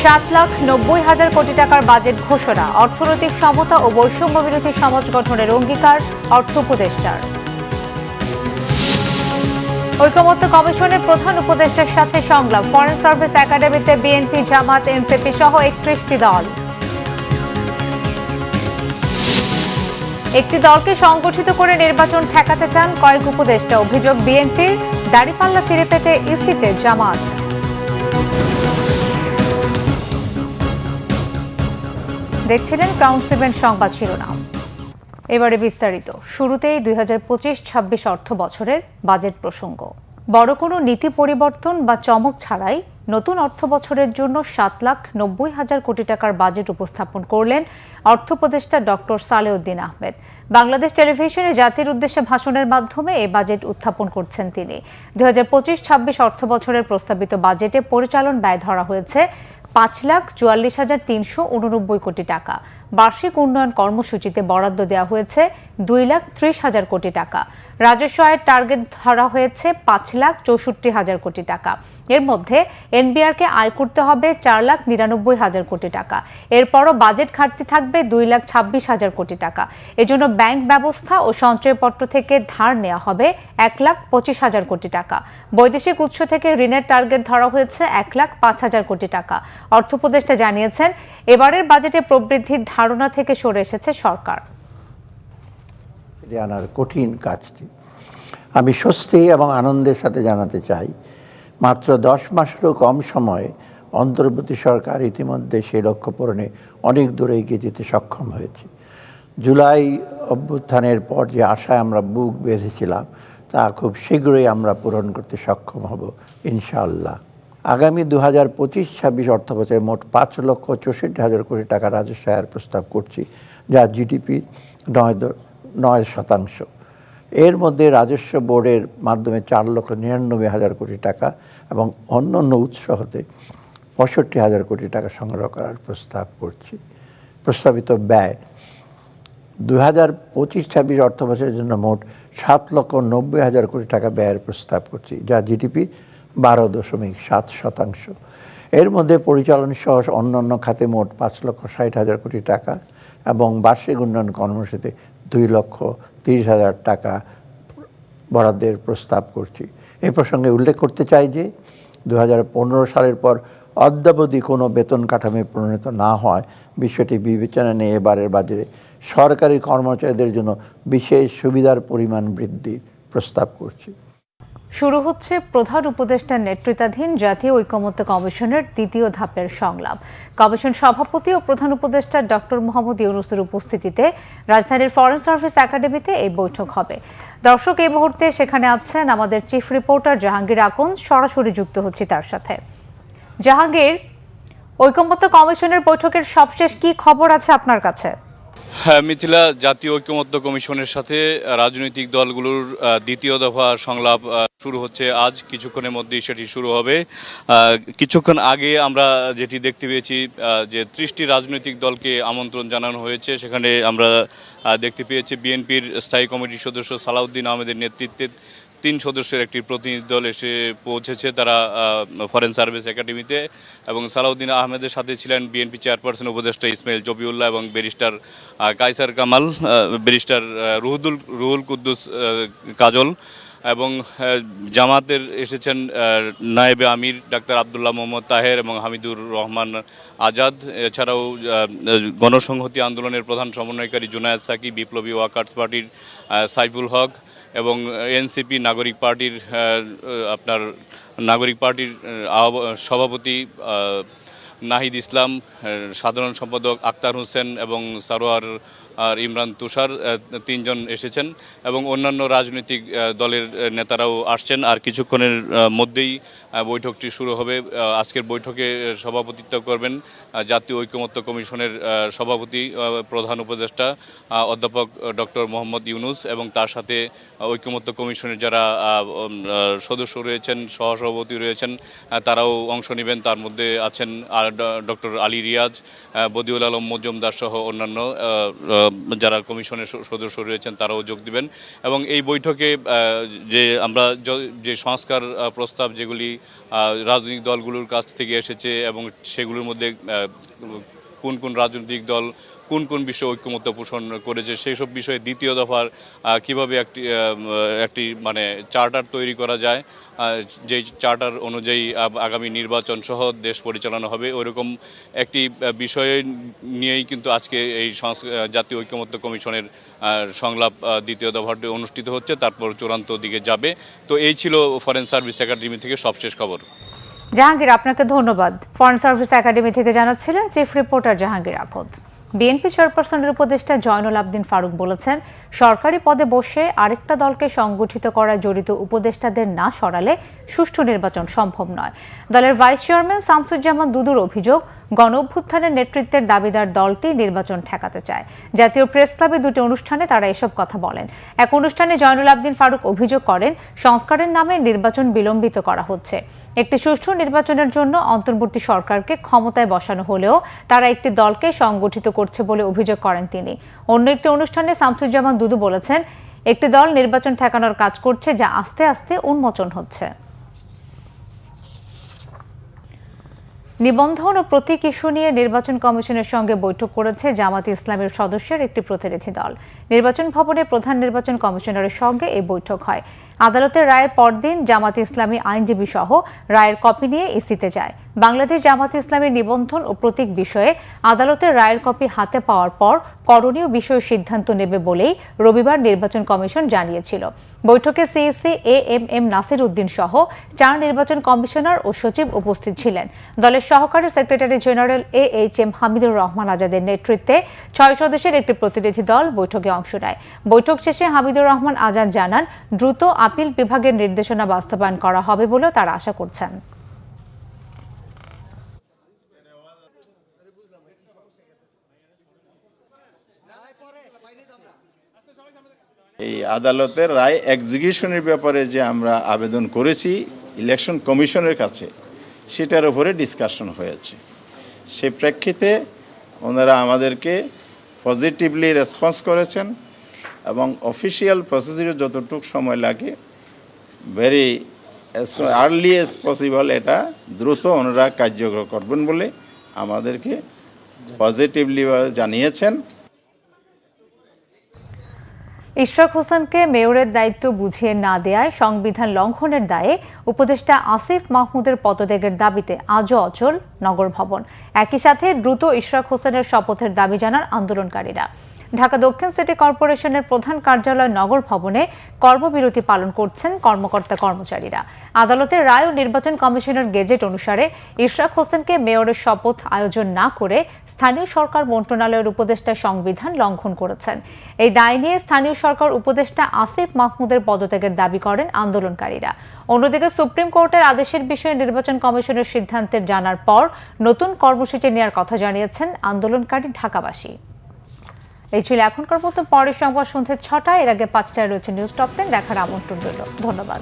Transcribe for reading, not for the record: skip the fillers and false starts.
7,90,000 কোটি টাকার বাজেট ঘোষণা, অর্থনৈতিক সমতা ও বৈষম্য বিরোধী সমাজ গঠনের অঙ্গীকার অর্থ উপদেষ্টার। ঐকমত্য কমিশনের প্রধান উপদেষ্টার সাথে সংলাপ, ফরেন সার্ভিস একাডেমিতে বিএনপি, জামাত, এনসিপি সহ 31টি দল। একটি দলকে সংগঠিত করে নির্বাচন ঠেকাতে চান কয়েক উপদেষ্টা, অভিযোগ বিএনপির। দাড়িপাল্লা ফিরে পেতে ইসিতে জামাত। দেখছিলেন ক্রাউন 7 সংবাদ শিরোনাম। এবারে বিস্তারিত। শুরুতেই 2025-26 অর্থ বছরের বাজেট প্রসঙ্গ। বড় কোনো নীতি পরিবর্তন বা চমক ছাড়াই নতুন অর্থ বছরের জন্য 7,90,000 কোটি টাকার বাজেট উপস্থাপন করলেন অর্থ উপদেষ্টা ডক্টর সালেউদ্দিন আহমেদ। বাংলাদেশ টেলিভিশনে জাতির উদ্দেশ্যে ভাষণের মাধ্যমে এই বাজেট উত্থাপন করছেন তিনি। 2025-26 অর্থ বছরের প্রস্তাবিত বাজেটে পরিচালন ব্যয় ধরা হয়েছে 5,44,389 কোটি টাকা। বার্ষিক উন্নয়ন কর্মসূচিতে বরাদ্দ দেওয়া হয়েছে 2,30,000 কোটি টাকা। রাজস্ব আয়ের টার্গেট ধরা হয়েছে 5,64,000 কোটি টাকা। এর মধ্যে এনবিআরকে আয় করতে হবে 4,99,000 কোটি টাকা। এরপরও বাজেট ঘাটতি থাকবে 2,26,000 কোটি টাকা। এজন্য ব্যাংক ব্যবস্থা ও সঞ্চয়পত্র থেকে ধার নেওয়া হবে 1,25,000 কোটি টাকা। বৈদেশিক উৎস থেকে ঋণের টার্গেট ধরা হয়েছে 1,05,000 কোটি টাকা। অর্থ উপদেষ্টা জানিয়েছেন, এবারের বাজেটে প্রবৃদ্ধির ধারণা থেকে সরে এসেছে সরকার। আনার কঠিন কাজটি আমি স্বস্তি এবং আনন্দের সাথে জানাতে চাই, মাত্র 10 মাসেরও কম সময়ে অন্তর্বর্তী সরকার ইতিমধ্যে সেই লক্ষ্য পূরণে অনেক দূরে এগিয়ে যেতে সক্ষম হয়েছে। জুলাই অভ্যুত্থানের পর যে আশায় আমরা বুক বেঁধেছিলাম তা খুব শীঘ্রই আমরা পূরণ করতে সক্ষম হব ইনশাআল্লাহ। আগামী 2025-26 অর্থবছরে মোট 5,64,000 কোটি টাকা রাজস্ব আয়ের প্রস্তাব করছি, যা জিডিপি 9%। এর মধ্যে রাজস্ব বোর্ডের মাধ্যমে 4,99,000 কোটি টাকা এবং অন্যান্য উৎস হতে 65,000 কোটি টাকা সংগ্রহ করার প্রস্তাব করছি। প্রস্তাবিত ব্যয় 2025-26 অর্থ বছরের জন্য মোট 7,90,000 কোটি টাকা ব্যয়ের প্রস্তাব করছি, যা জিডিপি 12.7%। এর মধ্যে পরিচালন সহ অন্যান্য খাতে মোট 5,60,000 কোটি টাকা এবং বার্ষিক উন্নয়ন কর্মসূচিতে 2,30,000 টাকা বরাদ্দের প্রস্তাব করছি। এই প্রসঙ্গে উল্লেখ করতে চাই যে 2015 সালের পর অদ্যাবধি কোনো বেতন কাঠামো প্রণীত না হয় বিষয়টি বিবেচনা নিয়ে এবারের বাজেটে সরকারি কর্মচারীদের জন্য বিশেষ সুবিধার পরিমাণ বৃদ্ধির প্রস্তাব করছি। শুরু হচ্ছে প্রধান উপদেষ্টার নেতৃত্বাধীন জাতীয় ঐকমত্য কমিশনের দ্বিতীয় ধাপের সংলাপ। কমিশন সভাপতি ও প্রধান উপদেষ্টা ডক্টর মোহাম্মদ ইউনূসের উপস্থিতিতে রাজধানীর ফরেন সার্ভিস একাডেমিতে এই বৈঠক হবে। দর্শক, এই মুহূর্তে সেখানে আছেন আমাদের চিফ রিপোর্টার জাহাঙ্গীর আকন্দ। সরাসরি যুক্ত হচ্ছি তার সাথে। জাহাঙ্গীর, ঐকমত্য কমিশনের বৈঠকের সবশেষ কি খবর আছে আপনার কাছে? হ্যাঁ মিথিলা, জাতীয় ঐকমত্য কমিশনের সাথে রাজনৈতিক দলগুলোর দ্বিতীয় দফা সংলাপ শুরু হচ্ছে আজ। কিছুক্ষণের মধ্যেই সেটি শুরু হবে। কিছুক্ষণ আগে আমরা যেটি দেখতে পেয়েছি যে 30টি রাজনৈতিক দলকে আমন্ত্রণ জানানো হয়েছে। সেখানে আমরা দেখতে পেয়েছি বিএনপির স্থায়ী কমিটির সদস্য সালাউদ্দিন আহমেদের নেতৃত্বে 3 সদস্যের একটি প্রতিনিধি দল এসে পৌঁছেছে তারা ফরেন সার্ভিস একাডেমিতে, এবং সালাউদ্দিন আহমেদের সাথে ছিলেন বিএনপি চেয়ারপারসন উপদেষ্টা ইসমাইল জবিউল্লাহ এবং ব্যারিস্টার কায়সার কামাল, ব্যারিস্টার রুহুল কুদ্দুস কাজল, এবং জামাতের এসেছেন নায়েবে আমির ডাক্তার আবদুল্লাহ মোহাম্মদ তাহের এবং হামিদুর রহমান আজাদ। এছাড়াও গণসংহতি আন্দোলনের প্রধান সমন্বয়কারী জুনায়েদ সাকি, বিপ্লবী ওয়ার্কার্স পার্টির সাইফুল হক এবং এনসিপি নাগরিক পার্টির সভাপতি নাহিদ ইসলাম, সাধারণ সম্পাদক আক্তার হোসেন এবং সারোয়ার আর ইমরান তুষার 3 জন এসেছেন, এবং অন্যান্য রাজনৈতিক দলের নেতারাও আসছেন। আর কিছুক্ষণের মধ্যেই বৈঠকটি শুরু হবে। আজকের বৈঠকে সভাপতিত্ব করবেন জাতীয় ঐকমত্য কমিশনের সভাপতি প্রধান উপদেষ্টা অধ্যাপক ডক্টর মোহাম্মদ ইউনূস, এবং তার সাথে ঐকমত্য কমিশনের যারা সদস্য রয়েছেন, সহসভাপতি রয়েছেন, তারাও অংশ নেবেন। তার মধ্যে আছেন ডক্টর আলী রিয়াজ, বদিউল আলম মজুমদার সহ অন্যান্য যারা কমিশনের সদস্য রয়েছেন তারাও যোগ দিবেন এবং এই বৈঠকে যে আমরা যে সংস্কার প্রস্তাব যেগুলি রাজনৈতিক দলগুলোর কাছ থেকে এসেছে এবং সেগুলোর মধ্যে কোন কোন রাজনৈতিক দল কোন কোন বিষয়ে ঐক্যমত্য পোষণ করেছে সেই সব বিষয়ে দ্বিতীয় দফার কিভাবে একটি মানে চার্টার তৈরি করা যায়, যে চার্টার অনুযায়ী আগামী নির্বাচন সহ দেশ পরিচালনা হবে ওইরকম একটি বিষয় নিয়েই কিন্তু আজকে এই জাতীয় ঐক্যমত্য কমিশনের সংলাপ দ্বিতীয় দফাটি অনুষ্ঠিত হচ্ছে, তারপর চূড়ান্ত দিকে যাবে। তো এই ছিল ফরেন সার্ভিস একাডেমি থেকে সবশেষ খবর। জাহাঙ্গীর, আপনাকে ধন্যবাদ। ফরেন সার্ভিস একাডেমি থেকে জানাচ্ছিলেন চিফ রিপোর্টার জাহাঙ্গীর আখত। বিএনপি চেয়ারপারসনের উপদেষ্টা জয়নুল আবদিন ফারুক বলেছেন, সরকারি পদে বসে আরেকটা দলকে সংগঠিত করায় জড়িত উপদেষ্টাদের না সরালে সুষ্ঠু নির্বাচন সম্ভব নয়। দলের ভাইস চেয়ারম্যান শামসুজ্জামান দুদুর অভিযোগ, গণঅভ্যুত্থানের নেতৃত্বের দাবিদার দলটি নির্বাচন ঠেকাতে চায়। জাতীয় প্রেস ক্লাবে দুটি অনুষ্ঠানে তারা এসব কথা বলেন। এক অনুষ্ঠানে জয়নুল আবদিন ফারুক অভিযোগ করেন, সংস্কারের নামে নির্বাচন বিলম্বিত করা হচ্ছে। একটি সুষ্ঠু নির্বাচনের জন্য অন্তর্বর্তী সরকারকে ক্ষমতায় বসানো হলেও তারা একটি দলকে সংগঠিত করছে বলে অভিযোগ করেন তিনি। অন্য একটি অনুষ্ঠানে শামসুজ্জামান দুদু বলেছেন, একটি দল নির্বাচন ঠেকানোর কাজ করছে, যা আস্তে আস্তে উন্মোচন হচ্ছে। নিবন্ধন ও প্রতীক ইস্যু নিয়ে নির্বাচন কমিশনের সঙ্গে বৈঠক করেছে জামাতে ইসলামের সদস্যের একটি প্রতিনিধি দল। নির্বাচন ভবনে প্রধান নির্বাচন কমিশনারের সঙ্গে এই বৈঠক হয়। আদালতের রায়ের পরদিন জামাতে ইসলামী আইনজীবী সহ রায়ের কপি নিয়ে ইসিতে যায়। বাংলাদেশ জামাতে ইসলামীর নিবন্ধন ও প্রতীক বিষয়ে আদালতের রায়ের কপি হাতে পাওয়ার পর করণীয় বিষয়ে সিদ্ধান্ত নেবে বলেই রবিবার নির্বাচন কমিশন জানিয়েছিল। বৈঠকে সিইসি এএমএম নাসির উদ্দিন সহ 4 নির্বাচন কমিশনার ও সচিব উপস্থিত ছিলেন। দলের সহকারী secretary general AHM Hamidur Rahman আজাদের নেতৃত্বে 6 সদস্যের একটি প্রতিনিধি দল বৈঠকে অংশ নেয়। বৈঠক শেষে হামিদুর রহমান আজাদ জানান, দ্রুত আপিল বিভাগের নির্দেশনা বাস্তবায়ন করা হবে বলেও তারা আশা করছেন। এই আদালতের রায় এক্সিকিউশনের ব্যাপারে যে আমরা আবেদন করেছি ইলেকশন কমিশনের কাছে, সেটার উপরে ডিসকাশন হয়েছে। সেই প্রেক্ষিতে ওনারা আমাদেরকে পজিটিভলি রেসপন্স করেছেন এবং অফিসিয়াল প্রসিডিউর যতটুকু সময় লাগে ভেরি আর্লি এজ পসিবল এটা দ্রুত ওনারা কার্যকর করবেন বলে আমাদেরকে পজিটিভলি জানিয়েছেন। ইশরাক হোসেনকে মেয়রের দায়িত্ব বুঝিয়ে না দেয়ায় সংবিধান লঙ্ঘনের দায়ে উপদেষ্টা আসিফ মাহমুদের পদত্যাগের দাবিতে আজও অচল নগর ভবন। একই সাথে দ্রুত ইশরাক হোসেনের শপথের দাবি জানান আন্দোলনকারীরা। ঢাকা দক্ষিণ সিটি কর্পোরেশনের প্রধান কার্যালয় নগর ভবনে কর্মবিরতি পালন করছেন কর্মকর্তা কর্মচারীরা। আদালতের রায় ও নির্বাচন কমিশনের গেজেট অনুসারে ইশরাক হোসেনকে মেয়রের শপথ আয়োজন না করে স্থানীয় সরকার মন্ত্রণালয়ের উপদেষ্টা সংবিধান লঙ্ঘন করেছেন। এই দায় নিয়ে স্থানীয় সরকার উপদেষ্টা আসিফ মাহমুদের পদত্যাগের দাবি করেন আন্দোলনকারীরা। অন্যদিকে সুপ্রিম কোর্টের আদেশের বিষয়ে নির্বাচন কমিশনের সিদ্ধান্তের জানার পর নতুন কর্মসূচি নেওয়ার কথা জানিয়েছেন আন্দোলনকারী ঢাকাবাসী। এই ছিল এখনকার মতো। পরের সংবাদ সন্ধ্যে 6টায়। এর আগে 5টায় রয়েছে নিউজ টপ 10 দেখার আমন্ত্রণ রইল। ধন্যবাদ।